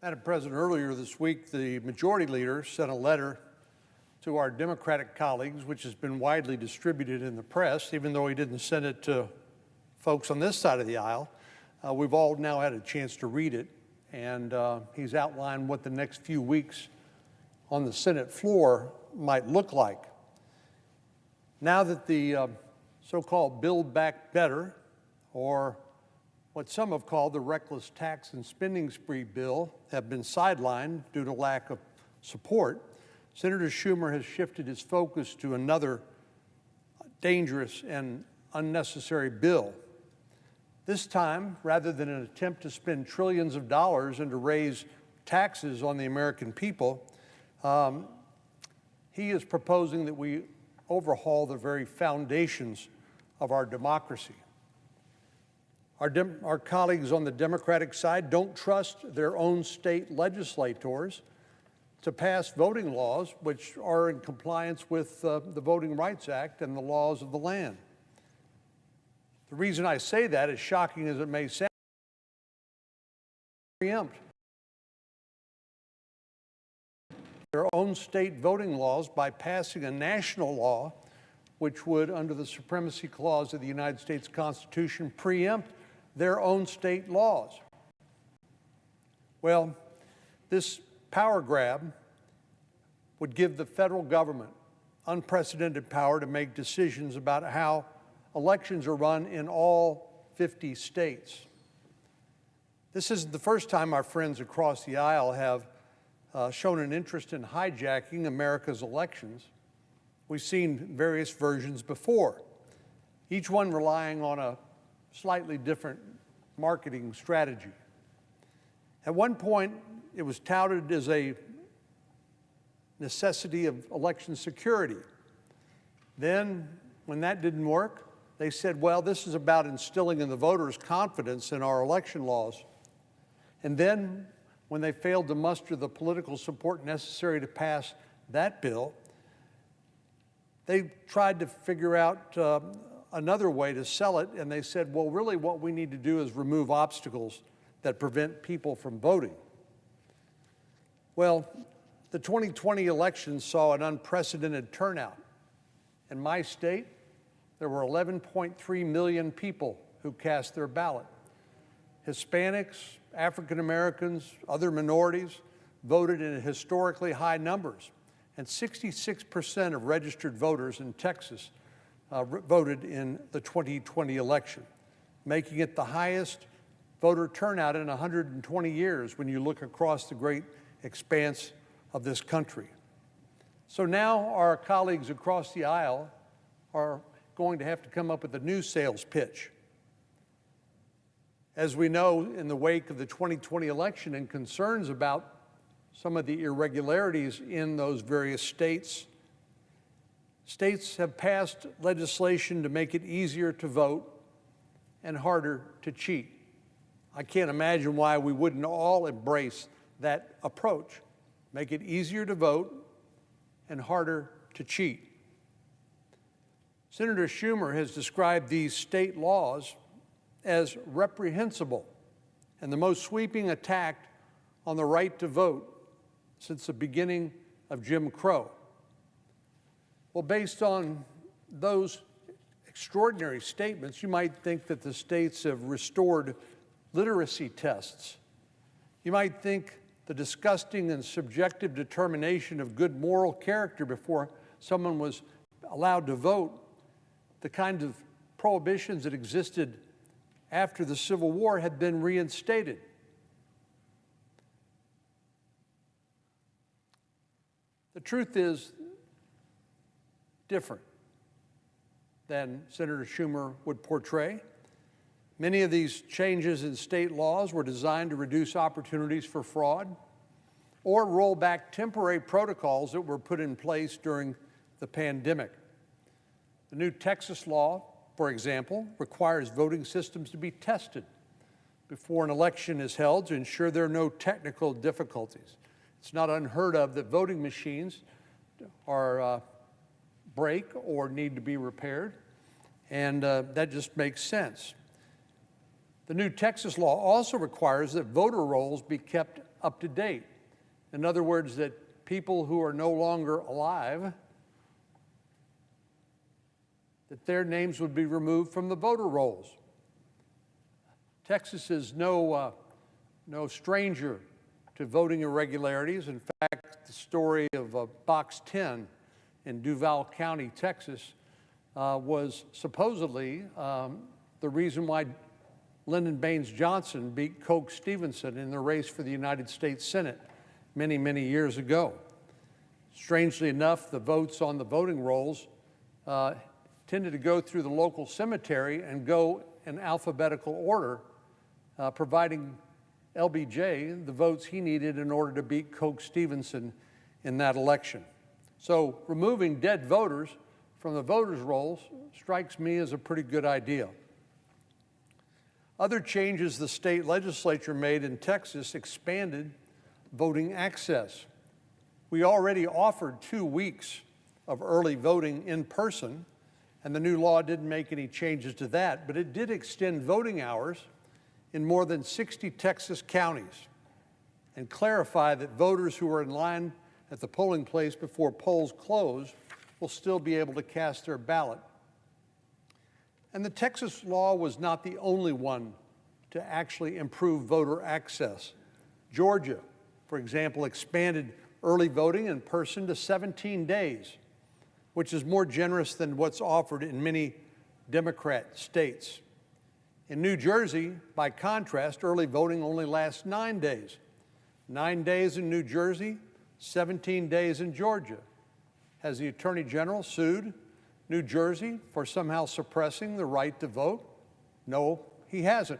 Madam President, earlier this week, the Majority Leader sent a letter to our Democratic colleagues, which has been widely distributed in the press, even though he didn't send it to folks on this side of the aisle. We've all now had a chance to read it, and he's outlined what the next few weeks on the Senate floor might look like. Now that the so-called Build Back Better, or what some have called the reckless tax and spending spree bill, have been sidelined due to lack of support, Senator Schumer has shifted his focus to another dangerous and unnecessary bill. This time, rather than an attempt to spend trillions of dollars and to raise taxes on the American people, he is proposing that we overhaul the very foundations of our democracy. Our colleagues on the Democratic side don't trust their own state legislators to pass voting laws which are in compliance with the Voting Rights Act and the laws of the land. The reason I say that, as shocking as it may sound, preempt their own state voting laws by passing a national law which would, under the Supremacy Clause of the United States Constitution, preempt their own state laws. Well, this power grab would give the federal government unprecedented power to make decisions about how elections are run in all 50 states. This isn't the first time our friends across the aisle have shown an interest in hijacking America's elections. We've seen various versions before, each one relying on a slightly different marketing strategy. At one point, it was touted as a necessity of election security. Then, when that didn't work, they said, well, this is about instilling in the voters confidence in our election laws. And then, when they failed to muster the political support necessary to pass that bill, they tried to figure out another way to sell it, and they said, well, really what we need to do is remove obstacles that prevent people from voting. Well, the 2020 election saw an unprecedented turnout. In my state, there were 11.3 million people who cast their ballot. Hispanics, African Americans, other minorities voted in historically high numbers, and 66% of registered voters in Texas voted in the 2020 election, making it the highest voter turnout in 120 years when you look across the great expanse of this country. So now our colleagues across the aisle are going to have to come up with a new sales pitch. As we know, in the wake of the 2020 election and concerns about some of the irregularities in those various states, states have passed legislation to make it easier to vote and harder to cheat. I can't imagine why we wouldn't all embrace that approach. Make it easier to vote and harder to cheat. Senator Schumer has described these state laws as reprehensible and the most sweeping attack on the right to vote since the beginning of Jim Crow. Well, based on those extraordinary statements, you might think that the states have restored literacy tests. You might think the disgusting and subjective determination of good moral character before someone was allowed to vote, the kind of prohibitions that existed after the Civil War, had been reinstated. The truth is different than Senator Schumer would portray. Many of these changes in state laws were designed to reduce opportunities for fraud or roll back temporary protocols that were put in place during the pandemic. The new Texas law, for example, requires voting systems to be tested before an election is held to ensure there are no technical difficulties. It's not unheard of that voting machines break or need to be repaired, and that just makes sense. The new Texas law also requires that voter rolls be kept up to date. In other words, that people who are no longer alive, that their names would be removed from the voter rolls. Texas is no stranger to voting irregularities. In fact, the story of Box 10 in Duval County, Texas, was supposedly the reason why Lyndon Baines Johnson beat Coke Stevenson in the race for the United States Senate many, many years ago. Strangely enough, the votes on the voting rolls tended to go through the local cemetery and go in alphabetical order, providing LBJ the votes he needed in order to beat Coke Stevenson in that election. So removing dead voters from the voters' rolls strikes me as a pretty good idea. Other changes the state legislature made in Texas expanded voting access. We already offered 2 weeks of early voting in person, and the new law didn't make any changes to that, but it did extend voting hours in more than 60 Texas counties and clarify that voters who are in line at the polling place before polls close will still be able to cast their ballot. And the Texas law was not the only one to actually improve voter access. Georgia, for example, expanded early voting in person to 17 days, which is more generous than what's offered in many Democrat states. In New Jersey, by contrast, early voting only lasts 9 days. 9 days in New Jersey, 17 days in Georgia. Has the Attorney General sued New Jersey for somehow suppressing the right to vote? No, he hasn't.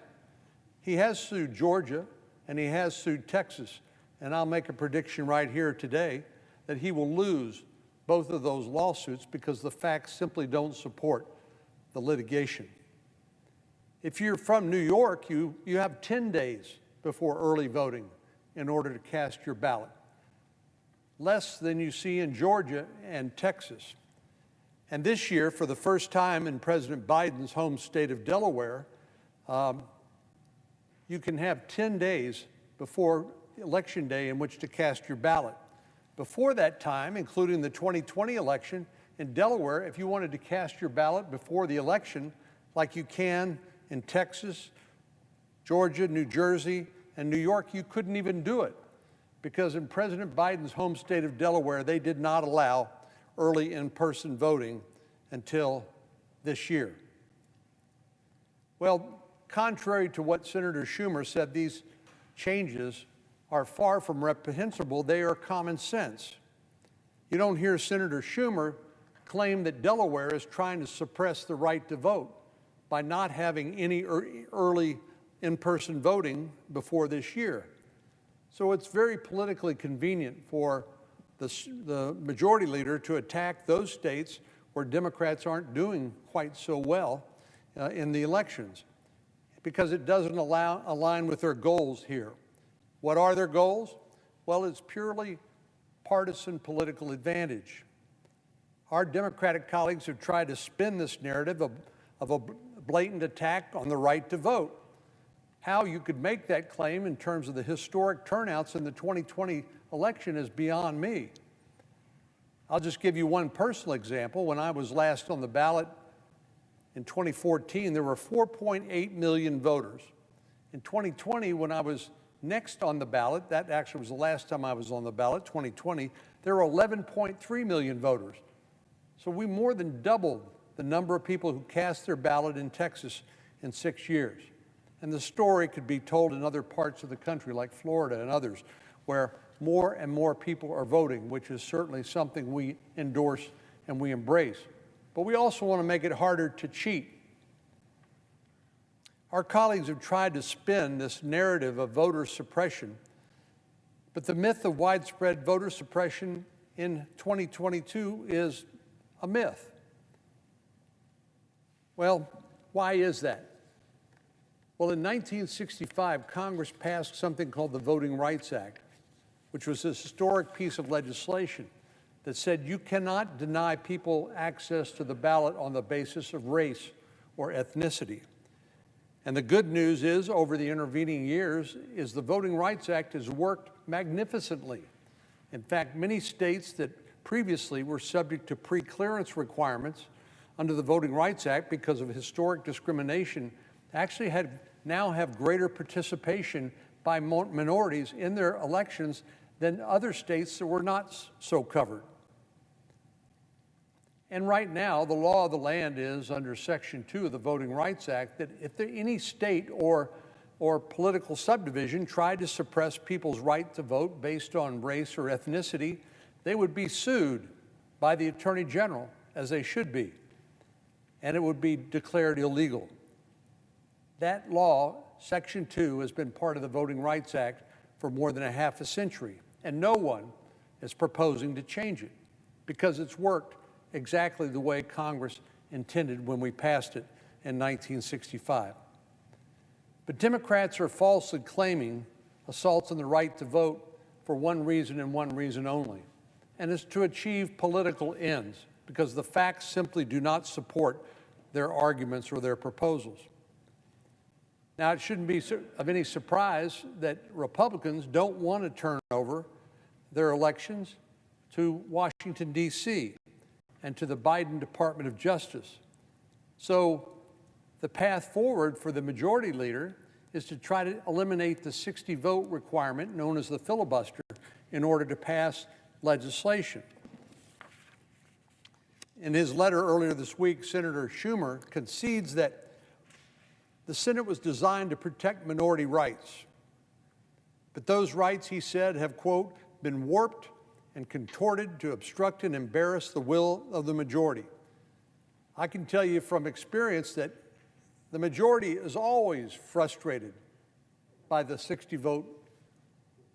He has sued Georgia and he has sued Texas. And I'll make a prediction right here today that he will lose both of those lawsuits because the facts simply don't support the litigation. If you're from New York, you have 10 days before early voting in order to cast your ballot. Less than you see in Georgia and Texas. And this year, for the first time in President Biden's home state of Delaware, you can have 10 days before Election Day in which to cast your ballot. Before that time, including the 2020 election, in Delaware, if you wanted to cast your ballot before the election, like you can in Texas, Georgia, New Jersey, and New York, you couldn't even do it. Because in President Biden's home state of Delaware, they did not allow early in-person voting until this year. Well, contrary to what Senator Schumer said, these changes are far from reprehensible. They are common sense. You don't hear Senator Schumer claim that Delaware is trying to suppress the right to vote by not having any early in-person voting before this year. So it's very politically convenient for the majority leader to attack those states where Democrats aren't doing quite so well in the elections because it doesn't align with their goals here. What are their goals? Well, it's purely partisan political advantage. Our Democratic colleagues have tried to spin this narrative of a blatant attack on the right to vote. How you could make that claim in terms of the historic turnouts in the 2020 election is beyond me. I'll just give you one personal example. When I was last on the ballot in 2014, there were 4.8 million voters. In 2020, when I was next on the ballot, that actually was the last time I was on the ballot, 2020, there were 11.3 million voters. So we more than doubled the number of people who cast their ballot in Texas in 6 years. And the story could be told in other parts of the country, like Florida and others, where more and more people are voting, which is certainly something we endorse and we embrace. But we also want to make it harder to cheat. Our colleagues have tried to spin this narrative of voter suppression, but the myth of widespread voter suppression in 2022 is a myth. Well, why is that? Well, in 1965, Congress passed something called the Voting Rights Act, which was a historic piece of legislation that said you cannot deny people access to the ballot on the basis of race or ethnicity. And the good news is, over the intervening years, is the Voting Rights Act has worked magnificently. In fact, many states that previously were subject to pre-clearance requirements under the Voting Rights Act because of historic discrimination actually now have greater participation by minorities in their elections than other states that were not so covered. And right now, the law of the land is, under Section 2 of the Voting Rights Act, that if any state or political subdivision tried to suppress people's right to vote based on race or ethnicity, they would be sued by the Attorney General, as they should be, and it would be declared illegal. That law, Section 2, has been part of the Voting Rights Act for more than a half a century, and no one is proposing to change it because it's worked exactly the way Congress intended when we passed it in 1965. But Democrats are falsely claiming assaults on the right to vote for one reason and one reason only, and it's to achieve political ends, because the facts simply do not support their arguments or their proposals. Now, it shouldn't be of any surprise that Republicans don't want to turn over their elections to Washington, D.C., and to the Biden Department of Justice. So the path forward for the majority leader is to try to eliminate the 60-vote requirement known as the filibuster in order to pass legislation. In his letter earlier this week, Senator Schumer concedes that the Senate was designed to protect minority rights. But those rights, he said, have, quote, been warped and contorted to obstruct and embarrass the will of the majority. I can tell you from experience that the majority is always frustrated by the 60-vote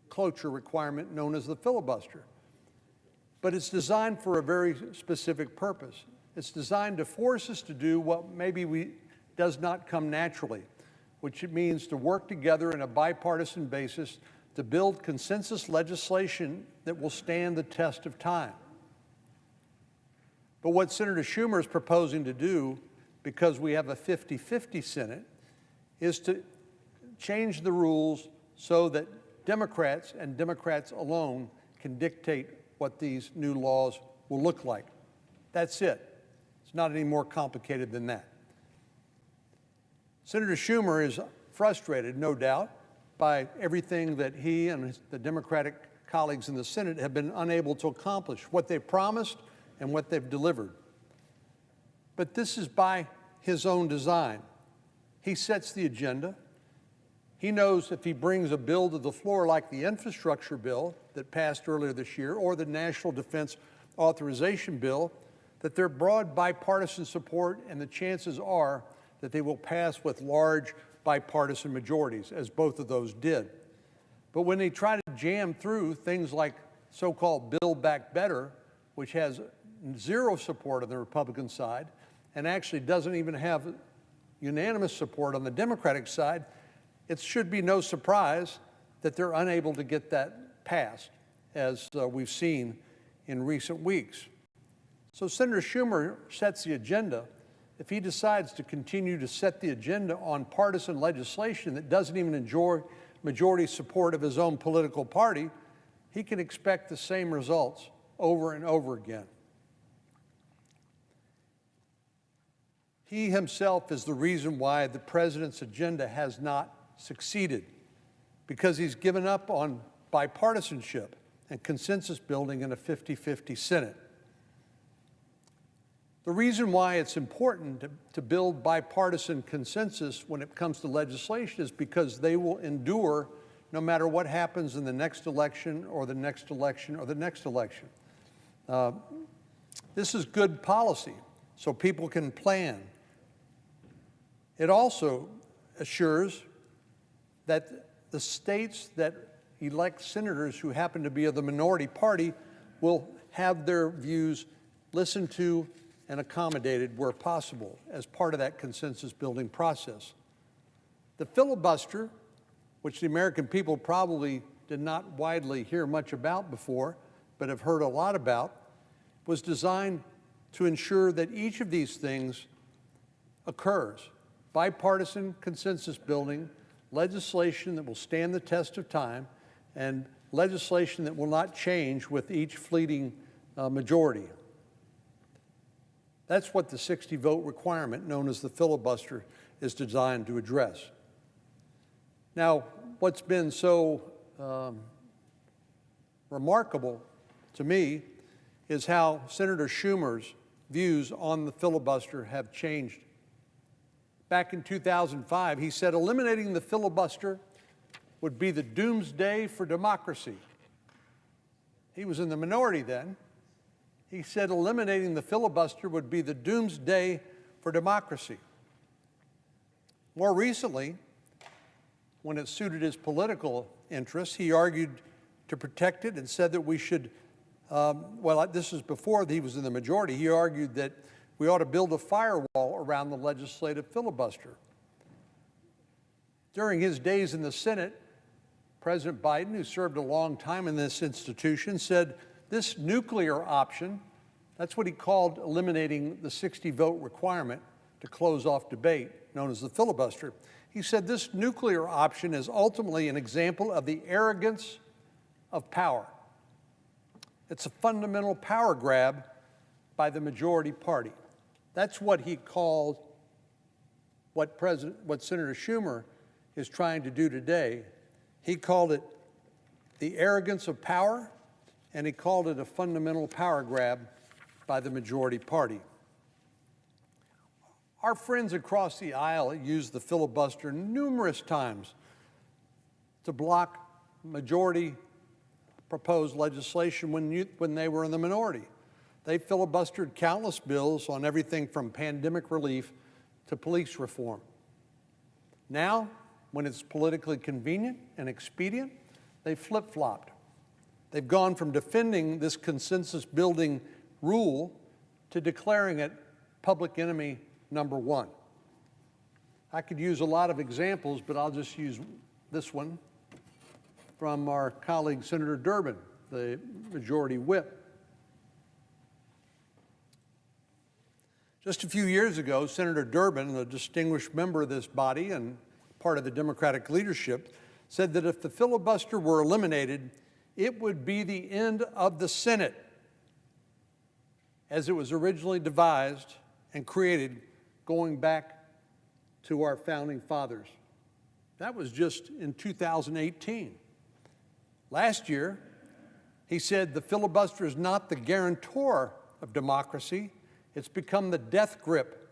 cloture requirement known as the filibuster. But it's designed for a very specific purpose. It's designed to force us to do what maybe does not come naturally, which it means to work together in a bipartisan basis to build consensus legislation that will stand the test of time. But what Senator Schumer is proposing to do, because we have a 50-50 Senate, is to change the rules so that Democrats and Democrats alone can dictate what these new laws will look like. That's it. It's not any more complicated than that. Senator Schumer is frustrated, no doubt, by everything that he and the Democratic colleagues in the Senate have been unable to accomplish, what they've promised and what they've delivered. But this is by his own design. He sets the agenda. He knows if he brings a bill to the floor like the infrastructure bill that passed earlier this year or the National Defense Authorization Bill, that they're broad bipartisan support, and the chances are that they will pass with large bipartisan majorities, as both of those did. But when they try to jam through things like so-called Build Back Better, which has zero support on the Republican side and actually doesn't even have unanimous support on the Democratic side, it should be no surprise that they're unable to get that passed, as we've seen in recent weeks. So Senator Schumer sets the agenda. If he decides to continue to set the agenda on partisan legislation that doesn't even enjoy majority support of his own political party, he can expect the same results over and over again. He himself is the reason why the president's agenda has not succeeded, because he's given up on bipartisanship and consensus building in a 50-50 Senate. The reason why it's important to build bipartisan consensus when it comes to legislation is because they will endure no matter what happens in the next election or the next election or the next election. This is good policy, so people can plan. It also assures that the states that elect senators who happen to be of the minority party will have their views listened to and accommodated where possible as part of that consensus building process. The filibuster, which the American people probably did not widely hear much about before, but have heard a lot about, was designed to ensure that each of these things occurs. bipartisan consensus building, legislation that will stand the test of time, and legislation that will not change with each fleeting majority. That's what the 60-vote requirement, known as the filibuster, is designed to address. Now, what's been so remarkable to me is how Senator Schumer's views on the filibuster have changed. Back in 2005, he said eliminating the filibuster would be the doomsday for democracy. He was in the minority then. He said eliminating the filibuster would be the doomsday for democracy. More recently, when it suited his political interests, he argued to protect it and said that we should, well, this is before he was in the majority, he argued that we ought to build a firewall around the legislative filibuster. During his days in the Senate, President Biden, who served a long time in this institution, said this nuclear option, that's what he called eliminating the 60-vote requirement to close off debate, known as the filibuster. He said this nuclear option is ultimately an example of the arrogance of power. It's a fundamental power grab by the majority party. That's what he called what Senator Schumer is trying to do today. He called it the arrogance of power, and he called it a fundamental power grab by the majority party. Our friends across the aisle used the filibuster numerous times to block majority proposed legislation when they were in the minority. They filibustered countless bills on everything from pandemic relief to police reform. Now, when it's politically convenient and expedient, they flip-flopped. They've gone from defending this consensus-building rule to declaring it public enemy number one. I could use a lot of examples, but I'll just use this one from our colleague, Senator Durbin, the majority whip. Just a few years ago, Senator Durbin, a distinguished member of this body and part of the Democratic leadership, said that if the filibuster were eliminated, it would be the end of the Senate as it was originally devised and created going back to our founding fathers. That was just in 2018. Last year, he said the filibuster is not the guarantor of democracy, it's become the death grip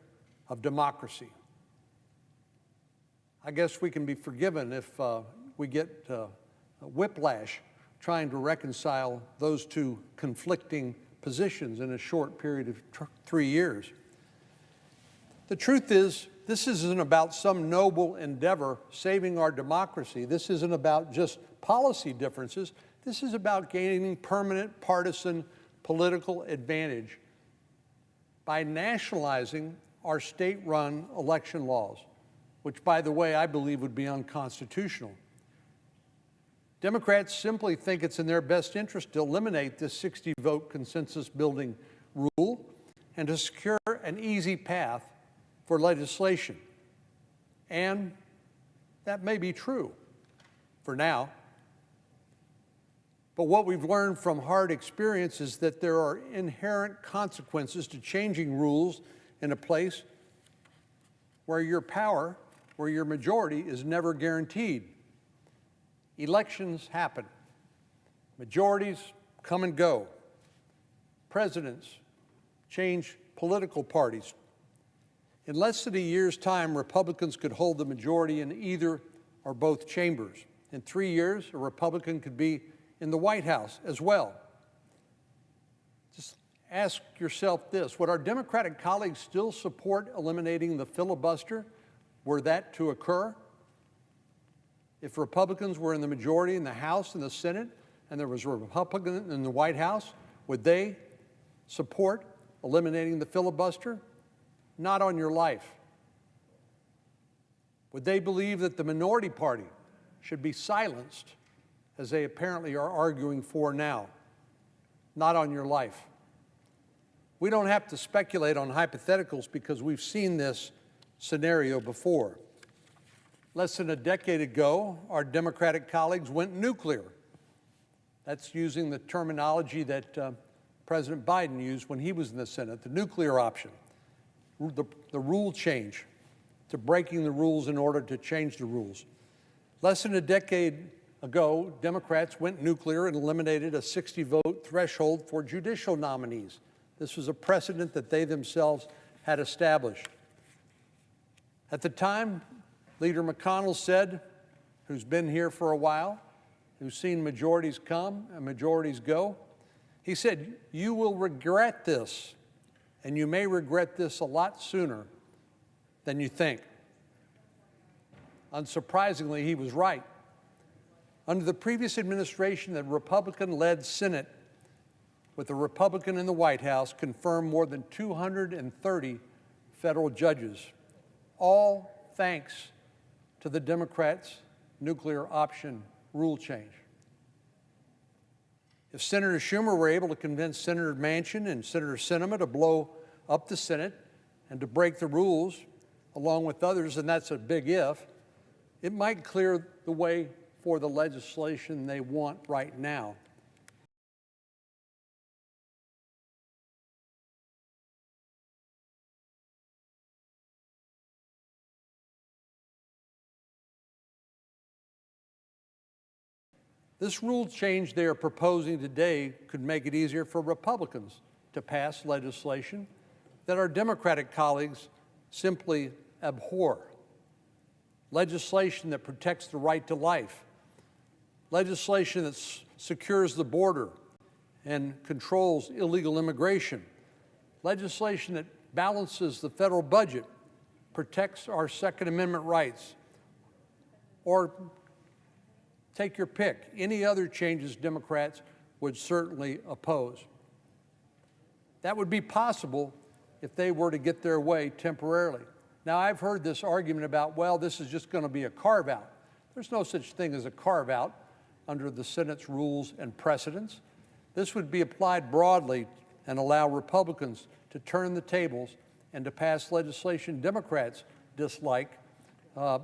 of democracy. I guess we can be forgiven if we get whiplash trying to reconcile those two conflicting positions in a short period of 3 years. The truth is, this isn't about some noble endeavor saving our democracy. This isn't about just policy differences. This is about gaining permanent partisan political advantage by nationalizing our state-run election laws, which, by the way, I believe would be unconstitutional. Democrats simply think it's in their best interest to eliminate this 60-vote consensus-building rule and to secure an easy path for legislation. And that may be true for now. But what we've learned from hard experience is that there are inherent consequences to changing rules in a place where your power, where your majority is never guaranteed. Elections happen. Majorities come and go. Presidents change political parties. In less than a year's time, Republicans could hold the majority in either or both chambers. In 3 years, a Republican could be in the White House as well. Just ask yourself this: would our Democratic colleagues still support eliminating the filibuster were that to occur? If Republicans were in the majority in the House and the Senate, and there was a Republican in the White House, would they support eliminating the filibuster? Not on your life. Would they believe that the minority party should be silenced, as they apparently are arguing for now? Not on your life. We don't have to speculate on hypotheticals because we've seen this scenario before. Less than a decade ago, our Democratic colleagues went nuclear. That's using the terminology that President Biden used when he was in the Senate, the nuclear option, the rule change, to breaking the rules in order to change the rules. Less than a decade ago, Democrats went nuclear and eliminated a 60-vote threshold for judicial nominees. This was a precedent that they themselves had established. At the time, Leader McConnell said, who's been here for a while, who's seen majorities come and majorities go, he said, "You will regret this, and you may regret this a lot sooner than you think." Unsurprisingly, he was right. Under the previous administration, the Republican-led Senate, with a Republican in the White House, confirmed more than 230 federal judges, all thanks to the Democrats' nuclear option rule change. If Senator Schumer were able to convince Senator Manchin and Senator Sinema to blow up the Senate and to break the rules, along with others, and that's a big if, it might clear the way for the legislation they want right now. This rule change they are proposing today could make it easier for Republicans to pass legislation that our Democratic colleagues simply abhor. Legislation that protects the right to life. Legislation that secures the border and controls illegal immigration. Legislation that balances the federal budget, protects our Second Amendment rights, or take your pick. Any other changes Democrats would certainly oppose. That would be possible if they were to get their way temporarily. Now, I've heard this argument about, well, this is just going to be a carve-out. There's no such thing as a carve-out under the Senate's rules and precedents. This would be applied broadly and allow Republicans to turn the tables and to pass legislation Democrats dislike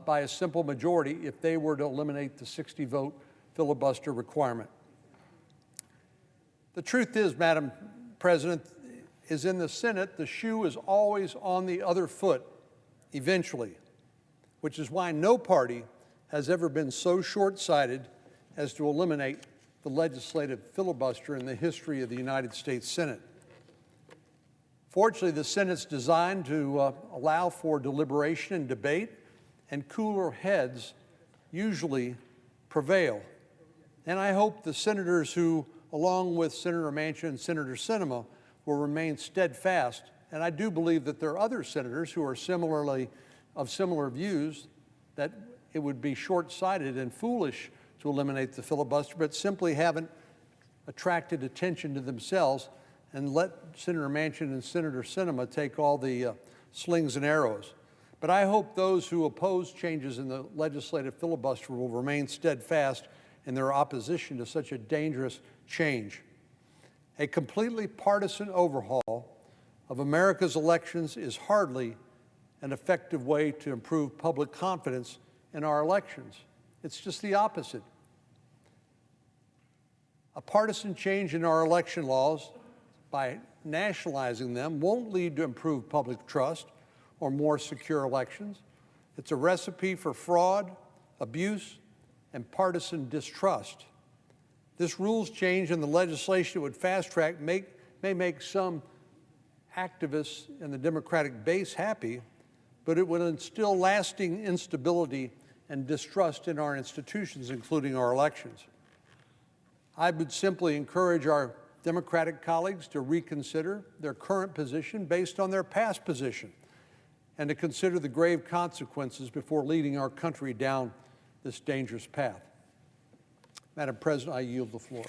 by a simple majority if they were to eliminate the 60-vote filibuster requirement. The truth is, Madam President, is in the Senate, the shoe is always on the other foot, eventually, which is why no party has ever been so short-sighted as to eliminate the legislative filibuster in the history of the United States Senate. Fortunately, the Senate's designed to allow for deliberation and debate, and cooler heads usually prevail. And I hope the senators who, along with Senator Manchin and Senator Sinema, will remain steadfast. And I do believe that there are other senators who are of similar views, that it would be short-sighted and foolish to eliminate the filibuster, but simply haven't attracted attention to themselves and let Senator Manchin and Senator Sinema take all the slings and arrows. But I hope those who oppose changes in the legislative filibuster will remain steadfast in their opposition to such a dangerous change. A completely partisan overhaul of America's elections is hardly an effective way to improve public confidence in our elections. It's just the opposite. A partisan change in our election laws, by nationalizing them, won't lead to improved public trust or more secure elections. It's a recipe for fraud, abuse, and partisan distrust. This rules change in the legislation would fast-track may make some activists in the Democratic base happy, but it would instill lasting instability and distrust in our institutions, including our elections. I would simply encourage our Democratic colleagues to reconsider their current position based on their past position, and to consider the grave consequences before leading our country down this dangerous path. Madam President, I yield the floor.